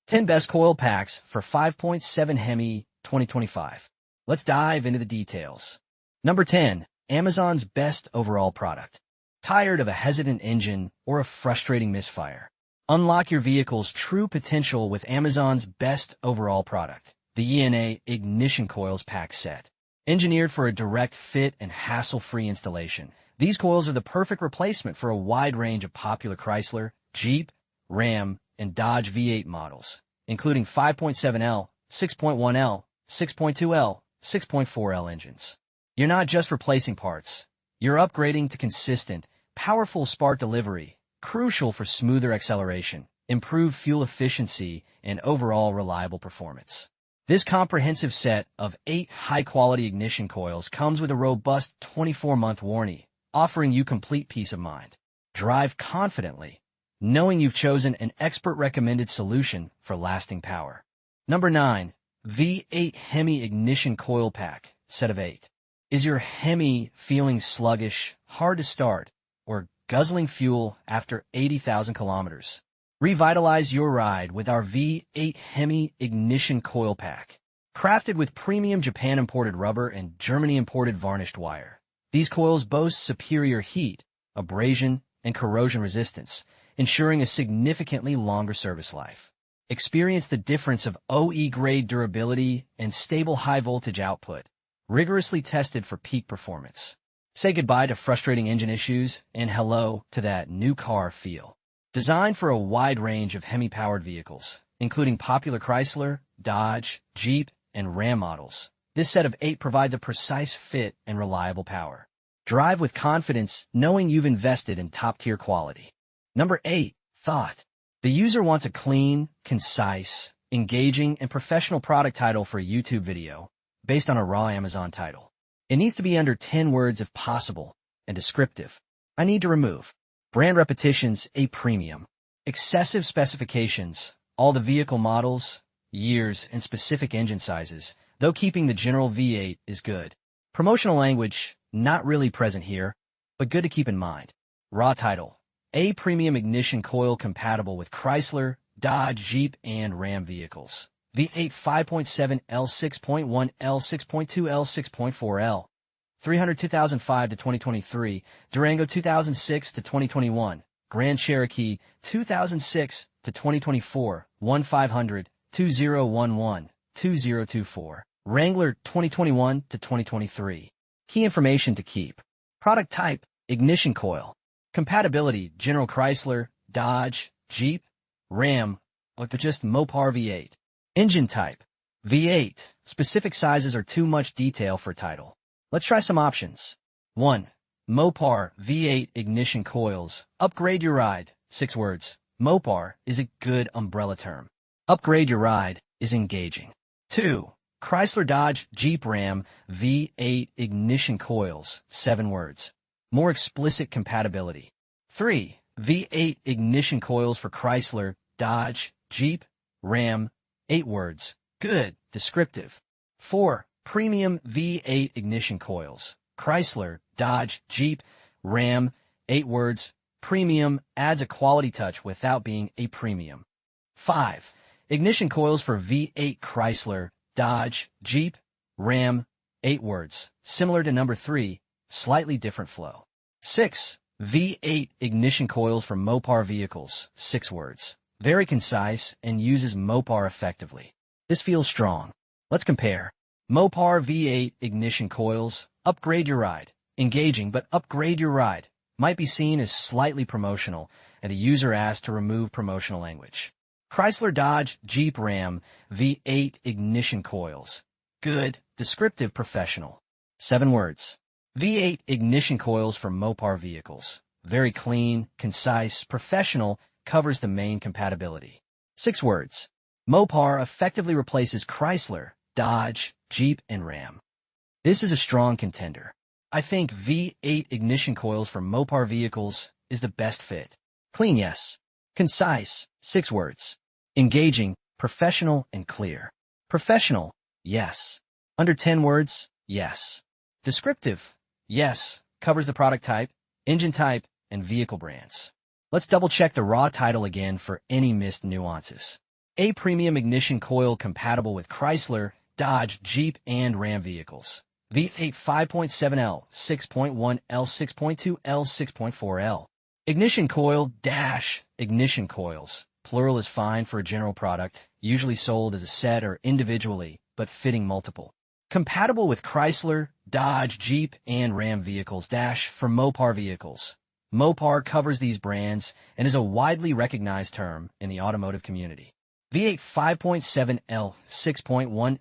10 Best Coil Packs for 5.7 Hemi 2025. Let's dive into the details. Number 10. Amazon's best overall product. Tired of a hesitant engine or a frustrating misfire? Unlock your vehicle's true potential with Amazon's best overall product, the ENA Ignition Coils Pack Set. Engineered for a direct fit and hassle-free installation, these coils are the perfect replacement for a wide range of popular Chrysler, Jeep, Ram, and Dodge V8 models, including 5.7L, 6.1L, 6.2L, 6.4L engines. You're not just replacing parts. You're upgrading to consistent, powerful spark delivery, crucial for smoother acceleration, improved fuel efficiency, and overall reliable performance. This comprehensive set of 8 high-quality ignition coils comes with a robust 24-month warranty, offering you complete peace of mind. Drive confidently, knowing you've chosen an expert-recommended solution for lasting power. Number 9. V8 Hemi Ignition Coil Pack, set of 8. Is your Hemi feeling sluggish, hard to start, or guzzling fuel after 80,000 kilometers? Revitalize your ride with our V8 Hemi Ignition Coil Pack. Crafted with premium Japan-imported rubber and Germany-imported varnished wire, these coils boast superior heat, abrasion, and corrosion resistance, ensuring a significantly longer service life. Experience the difference of OE-grade durability and stable high-voltage output, rigorously tested for peak performance. Say goodbye to frustrating engine issues and hello to that new car feel. Designed for a wide range of Hemi-powered vehicles, including popular Chrysler, Dodge, Jeep, and Ram models, this set of 8 provides a precise fit and reliable power. Drive with confidence knowing you've invested in top-tier quality. Number 8. Thought. The user wants a clean, concise, engaging, and professional product title for a YouTube video based on a raw Amazon title. It needs to be under 10 words if possible, and descriptive. I need to remove brand repetitions, a premium, excessive specifications, all the vehicle models, years, and specific engine sizes, though keeping the general V8 is good. Promotional language, not really present here, but good to keep in mind. Raw title. A premium ignition coil compatible with Chrysler, Dodge, Jeep, and Ram vehicles. V8 5.7 L 6.1 L 6.2 L 6.4 L. 300 2005 to 2023, Durango 2006 to 2021, Grand Cherokee 2006 to 2024, 1500, 2011, 2024, Wrangler 2021 to 2023. Key information to keep. Product type, ignition coil. Compatibility, General Chrysler, Dodge, Jeep, Ram, or just Mopar V8. Engine type, V8. Specific sizes are too much detail for title. Let's try some options. 1. Mopar V8 Ignition Coils. Upgrade your ride. 6 words. Mopar is a good umbrella term. Upgrade your ride is engaging. 2. Chrysler Dodge Jeep Ram V8 Ignition Coils. 7 words. More explicit compatibility. 3. V8 Ignition Coils for Chrysler, Dodge, Jeep, Ram. 8 words. Good, descriptive. 4. Premium V8 Ignition Coils. Chrysler, Dodge, Jeep, Ram. 8 words. Premium adds a quality touch without being a premium. 5. Ignition Coils for V8 Chrysler, Dodge, Jeep, Ram. 8 words. Similar to number 3, slightly different flow. 6. V8 Ignition Coils for Mopar vehicles. 6 words. Very concise and uses Mopar effectively. This feels strong. Let's compare. Mopar V8 Ignition Coils. Upgrade your ride. Engaging, but upgrade your ride might be seen as slightly promotional, and the user asked to remove promotional language. Chrysler Dodge Jeep Ram V8 Ignition Coils. Good, descriptive, professional. 7 words. V8 Ignition Coils for Mopar vehicles. Very clean, concise, professional, covers the main compatibility. 6 words. Mopar effectively replaces Chrysler, Dodge, Jeep, and Ram. This is a strong contender. I think V8 Ignition Coils for Mopar vehicles is the best fit. Clean, yes. Concise, 6 words. Engaging, professional, and clear. Professional, yes. Under 10 words, yes. Descriptive, yes. Covers the product type, engine type, and vehicle brands. Let's double-check the raw title again for any missed nuances. A premium ignition coil compatible with Chrysler, Dodge, Jeep, and Ram vehicles. V8 5.7L, 6.1L, 6.2L, 6.4L. Ignition coil dash ignition coils. Plural is fine for a general product, usually sold as a set or individually, but fitting multiple. Compatible with Chrysler, Dodge, Jeep, and Ram vehicles dash for Mopar vehicles. Mopar covers these brands and is a widely recognized term in the automotive community. V8 5.7L, 6.1L,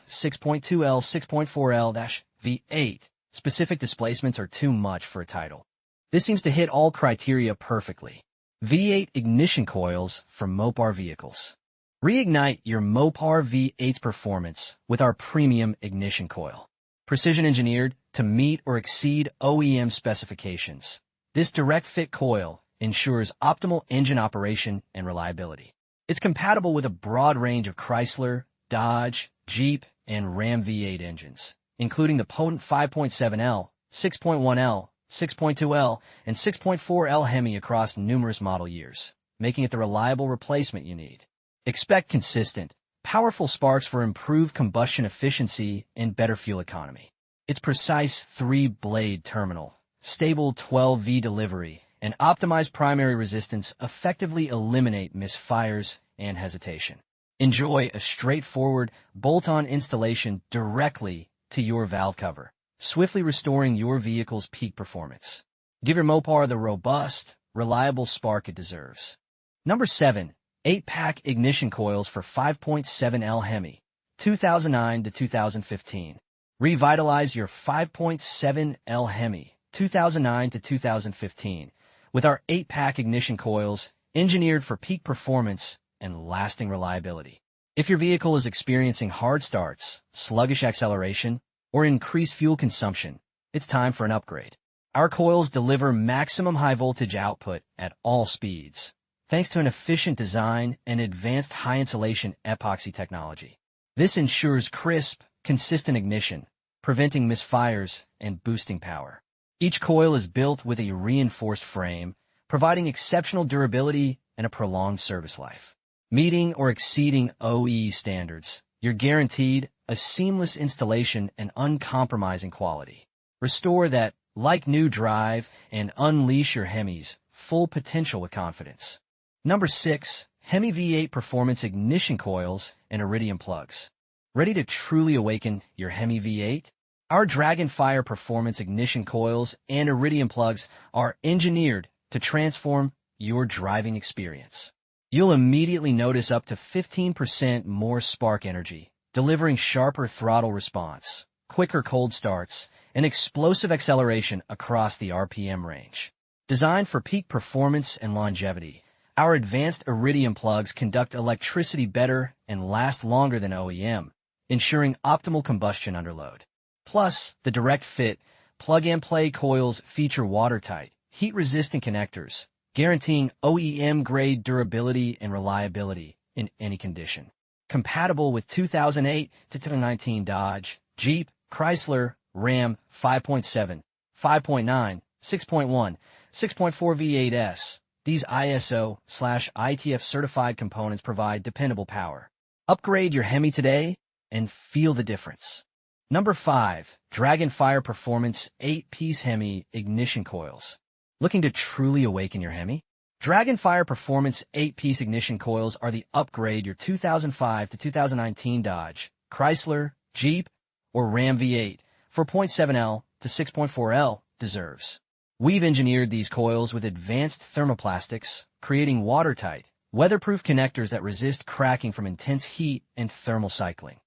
6.2L, 6.4L V8. Specific displacements are too much for a title. This seems to hit all criteria perfectly. V8 ignition coils for Mopar vehicles. Reignite your Mopar V8's performance with our premium ignition coil. Precision engineered to meet or exceed OEM specifications. This direct fit coil ensures optimal engine operation and reliability. It's compatible with a broad range of Chrysler, Dodge, Jeep, and Ram V8 engines, including the potent 5.7L, 6.1L, 6.2L, and 6.4L Hemi across numerous model years, making it the reliable replacement you need. Expect consistent, powerful sparks for improved combustion efficiency and better fuel economy. Its precise 3-blade terminal, stable 12V delivery, and optimized primary resistance effectively eliminate misfires and hesitation. Enjoy a straightforward, bolt-on installation directly to your valve cover, swiftly restoring your vehicle's peak performance. Give your Mopar the robust, reliable spark it deserves. Number 7. 8-pack ignition coils for 5.7L Hemi, 2009 to 2015. Revitalize your 5.7L Hemi, 2009 to 2015, with our 8-pack ignition coils engineered for peak performance and lasting reliability. If your vehicle is experiencing hard starts, sluggish acceleration, or increased fuel consumption, it's time for an upgrade. Our coils deliver maximum high-voltage output at all speeds, thanks to an efficient design and advanced high-insulation epoxy technology. This ensures crisp, consistent ignition, preventing misfires and boosting power. Each coil is built with a reinforced frame, providing exceptional durability and a prolonged service life. Meeting or exceeding OE standards, you're guaranteed a seamless installation and uncompromising quality. Restore that like-new drive and unleash your Hemi's full potential with confidence. Number 6. Hemi V8 Performance Ignition Coils and Iridium Plugs. Ready to truly awaken your Hemi V8? Our Dragonfire Performance Ignition Coils and Iridium Plugs are engineered to transform your driving experience. You'll immediately notice up to 15% more spark energy, delivering sharper throttle response, quicker cold starts, and explosive acceleration across the RPM range. Designed for peak performance and longevity, our advanced Iridium plugs conduct electricity better and last longer than OEM, ensuring optimal combustion under load. Plus, the direct fit, plug-and-play coils feature watertight, heat-resistant connectors, guaranteeing OEM-grade durability and reliability in any condition. Compatible with 2008 to 2019 Dodge, Jeep, Chrysler, Ram 5.7, 5.9, 6.1, 6.4 V8s. These ISO/ITF certified components provide dependable power. Upgrade your Hemi today and feel the difference. Number 5. Dragonfire Performance 8-piece Hemi Ignition Coils. Looking to truly awaken your Hemi? Dragonfire Performance 8-piece ignition coils are the upgrade your 2005 to 2019 Dodge, Chrysler, Jeep, or Ram V8 for 0.7L to 6.4L deserves. We've engineered these coils with advanced thermoplastics, creating watertight, weatherproof connectors that resist cracking from intense heat and thermal cycling.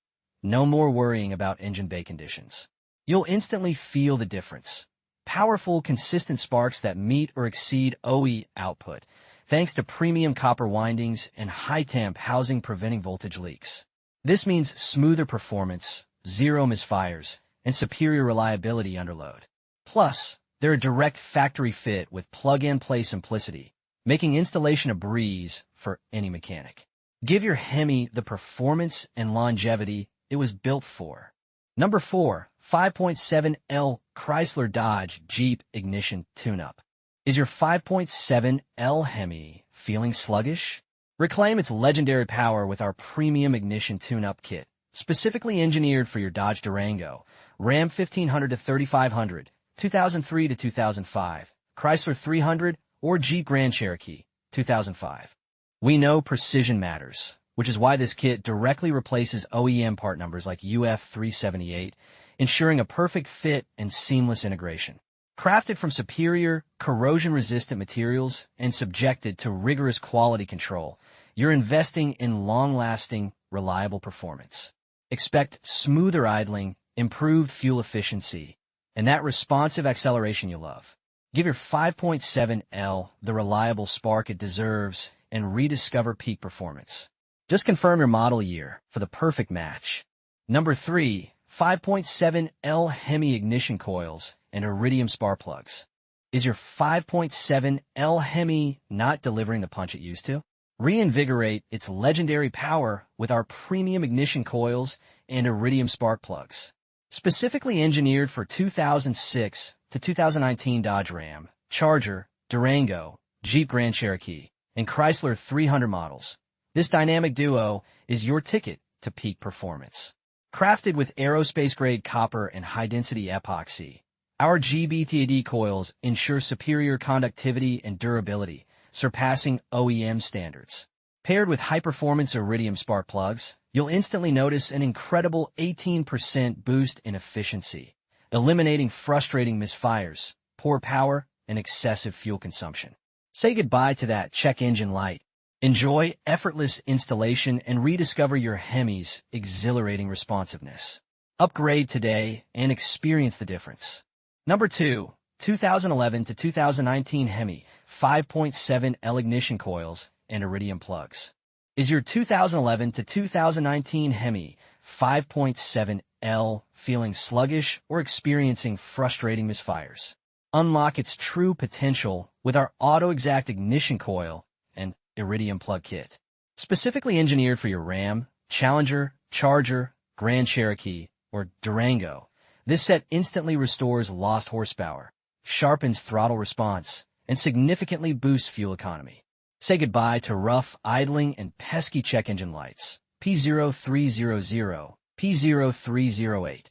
No more worrying about engine bay conditions. You'll instantly feel the difference. Powerful, consistent sparks that meet or exceed OE output, thanks to premium copper windings and high-temp housing preventing voltage leaks. This means smoother performance, zero misfires, and superior reliability under load. Plus, they're a direct factory fit with plug-and-play simplicity, making installation a breeze for any mechanic. Give your Hemi the performance and longevity it was built for. Number 4. 5.7L Chrysler Dodge Jeep Ignition Tune-Up. Is your 5.7L Hemi feeling sluggish? Reclaim its legendary power with our premium ignition tune-up kit, specifically engineered for your Dodge Durango, Ram 1500 to 3500, 2003 to 2005, Chrysler 300, or Jeep Grand Cherokee, 2005. We know precision matters, which is why this kit directly replaces OEM part numbers like UF378, ensuring a perfect fit and seamless integration. Crafted from superior, corrosion-resistant materials and subjected to rigorous quality control, you're investing in long-lasting, reliable performance. Expect smoother idling, improved fuel efficiency, and that responsive acceleration you love. Give your 5.7L the reliable spark it deserves and rediscover peak performance. Just confirm your model year for the perfect match. Number 3, 5.7L Hemi ignition coils and Iridium spark plugs. Is your 5.7L Hemi not delivering the punch it used to? Reinvigorate its legendary power with our premium ignition coils and Iridium spark plugs. Specifically engineered for 2006 to 2019 Dodge Ram, Charger, Durango, Jeep Grand Cherokee, and Chrysler 300 models, this dynamic duo is your ticket to peak performance. Crafted with aerospace-grade copper and high-density epoxy, our GBTAD coils ensure superior conductivity and durability, surpassing OEM standards. Paired with high-performance Iridium spark plugs, you'll instantly notice an incredible 18% boost in efficiency, eliminating frustrating misfires, poor power, and excessive fuel consumption. Say goodbye to that check engine light. Enjoy effortless installation and rediscover your Hemi's exhilarating responsiveness. Upgrade today and experience the difference. Number 2, 2011 to 2019 Hemi 5.7L ignition coils and Iridium plugs. Is your 2011 to 2019 Hemi 5.7L feeling sluggish or experiencing frustrating misfires? Unlock its true potential with our auto-exact ignition coil and Iridium plug kit. Specifically engineered for your Ram, Challenger, Charger, Grand Cherokee, or Durango, this set instantly restores lost horsepower, sharpens throttle response, and significantly boosts fuel economy. Say goodbye to rough, idling, and pesky check engine lights. P0300, P0308.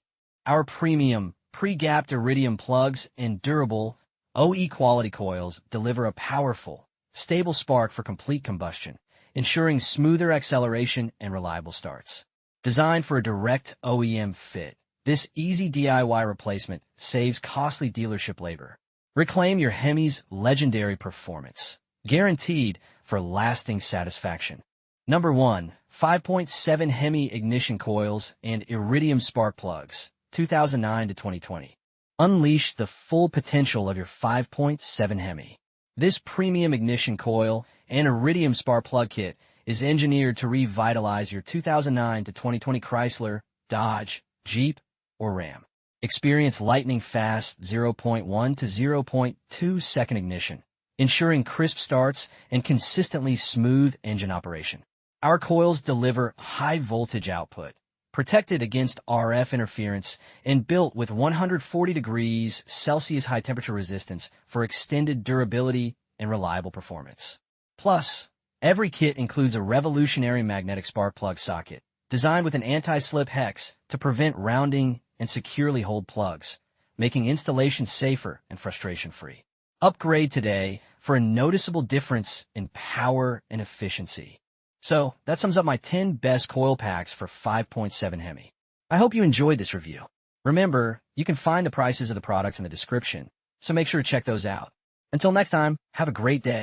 Our premium, pre-gapped Iridium plugs and durable, OE quality coils deliver a powerful, stable spark for complete combustion, ensuring smoother acceleration and reliable starts. Designed for a direct OEM fit, this easy DIY replacement saves costly dealership labor. Reclaim your Hemi's legendary performance, guaranteed for lasting satisfaction. Number 1, 5.7 Hemi ignition coils and Iridium spark plugs, 2009 to 2020. Unleash the full potential of your 5.7 Hemi. This premium ignition coil and Iridium spark plug kit is engineered to revitalize your 2009 to 2020 Chrysler, Dodge, Jeep, or Ram. Experience lightning-fast 0.1 to 0.2 second ignition, ensuring crisp starts and consistently smooth engine operation. Our coils deliver high-voltage output, protected against RF interference, and built with 140 degrees Celsius high-temperature resistance for extended durability and reliable performance. Plus, every kit includes a revolutionary magnetic spark plug socket, designed with an anti-slip hex to prevent rounding and securely hold plugs, making installation safer and frustration-free. Upgrade today for a noticeable difference in power and efficiency. So, that sums up my 10 best coil packs for 5.7 Hemi. I hope you enjoyed this review. Remember, you can find the prices of the products in the description, so make sure to check those out. Until next time, have a great day.